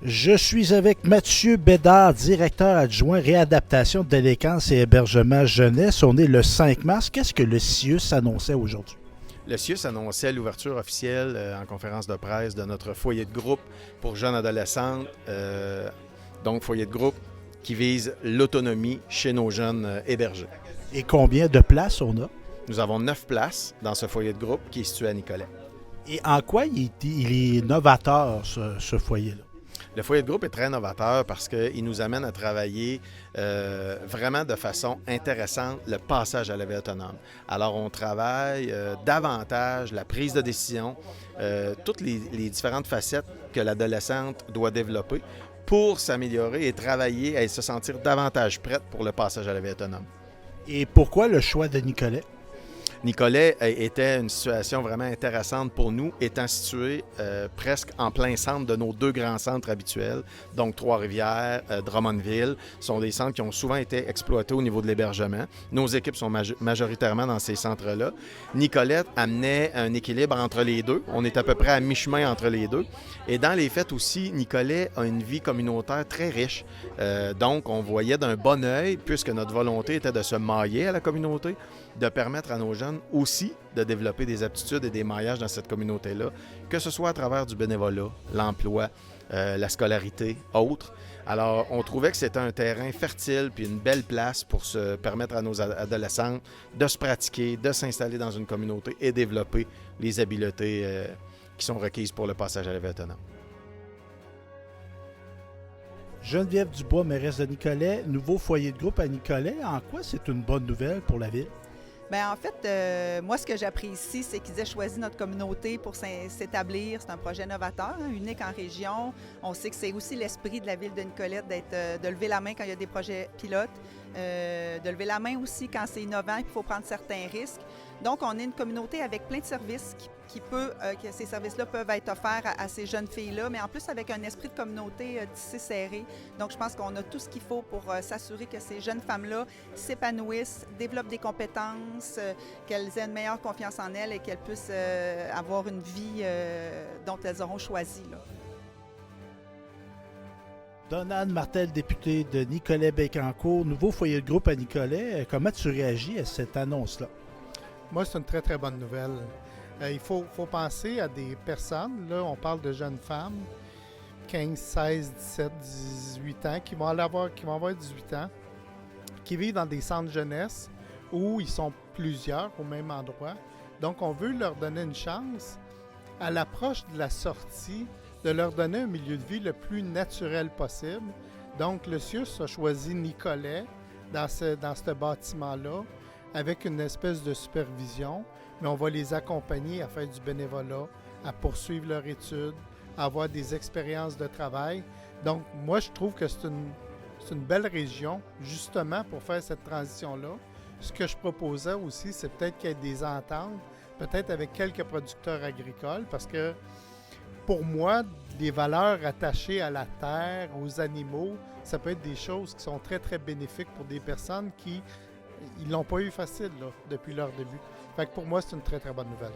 Je suis avec Mathieu Bédard, directeur adjoint réadaptation, délinquance et hébergement jeunesse. On est le 5 mars. Qu'est-ce que le CIUS annonçait aujourd'hui? Le CIUS annonçait l'ouverture officielle en conférence de presse de notre foyer de groupe pour jeunes adolescentes. Donc, foyer de groupe qui vise l'autonomie chez nos jeunes hébergés. Et combien de places on a? Nous avons 9 places dans ce foyer de groupe qui est situé à Nicolet. Et en quoi il est novateur, ce foyer-là? Le foyer de groupe est très novateur parce qu'il nous amène à travailler vraiment de façon intéressante le passage à la vie autonome. Alors, on travaille davantage la prise de décision, toutes les différentes facettes que l'adolescente doit développer pour s'améliorer et travailler et se sentir davantage prête pour le passage à la vie autonome. Et pourquoi le choix de Nicolet? Nicolet était une situation vraiment intéressante pour nous, étant situé presque en plein centre de nos deux grands centres habituels, donc Trois-Rivières, Drummondville, sont des centres qui ont souvent été exploités au niveau de l'hébergement. Nos équipes sont majoritairement dans ces centres-là. Nicolet amenait un équilibre entre les deux. On est à peu près à mi-chemin entre les deux. Et dans les faits aussi, Nicolet a une vie communautaire très riche. Donc, on voyait d'un bon œil, puisque notre volonté était de se mailler à la communauté, de permettre à nos jeunes aussi de développer des aptitudes et des maillages dans cette communauté-là, que ce soit à travers du bénévolat, l'emploi, la scolarité, autres. Alors, on trouvait que c'était un terrain fertile puis une belle place pour se permettre à nos adolescents de se pratiquer, de s'installer dans une communauté et développer les habiletés qui sont requises pour le passage à la vie autonome. Geneviève Dubois, mairesse de Nicolet, nouveau foyer de groupe à Nicolet. En quoi c'est une bonne nouvelle pour la ville? Bien, en fait, moi, ce que j'apprécie, c'est qu'ils aient choisi notre communauté pour s'établir. C'est un projet novateur, unique en région. On sait que c'est aussi l'esprit de la ville de Nicolet de lever la main quand il y a des projets pilotes, de lever la main aussi quand c'est innovant et qu'il faut prendre certains risques. Donc, on est une communauté avec plein de services que ces services-là peuvent être offerts à ces jeunes filles-là, mais en plus avec un esprit de communauté tissé serré. Donc, je pense qu'on a tout ce qu'il faut pour s'assurer que ces jeunes femmes-là s'épanouissent, développent des compétences, qu'elles aient une meilleure confiance en elles et qu'elles puissent avoir une vie dont elles auront choisi, là. Donald Martel, député de Nicolet-Bécancour, nouveau foyer de groupe à Nicolet. Comment tu réagis à cette annonce-là? Moi, c'est une très, très bonne nouvelle. Il faut penser à des personnes, là, on parle de jeunes femmes, 15, 16, 17, 18 ans, qui vont avoir 18 ans, qui vivent dans des centres jeunesse où ils sont plusieurs au même endroit. Donc, on veut leur donner une chance, à l'approche de la sortie, de leur donner un milieu de vie le plus naturel possible. Donc, le CIUS a choisi Nicolet dans ce bâtiment-là, avec une espèce de supervision, mais on va les accompagner à faire du bénévolat, à poursuivre leur étude, à avoir des expériences de travail. Donc, moi, je trouve que c'est une belle région, justement, pour faire cette transition-là. Ce que je proposais aussi, c'est peut-être qu'il y ait des ententes, peut-être avec quelques producteurs agricoles, parce que, pour moi, des valeurs attachées à la terre, aux animaux, ça peut être des choses qui sont très, très bénéfiques pour des personnes qui ils l'ont pas eu facile là, depuis leur début. Fait que pour moi, c'est une très, très bonne nouvelle.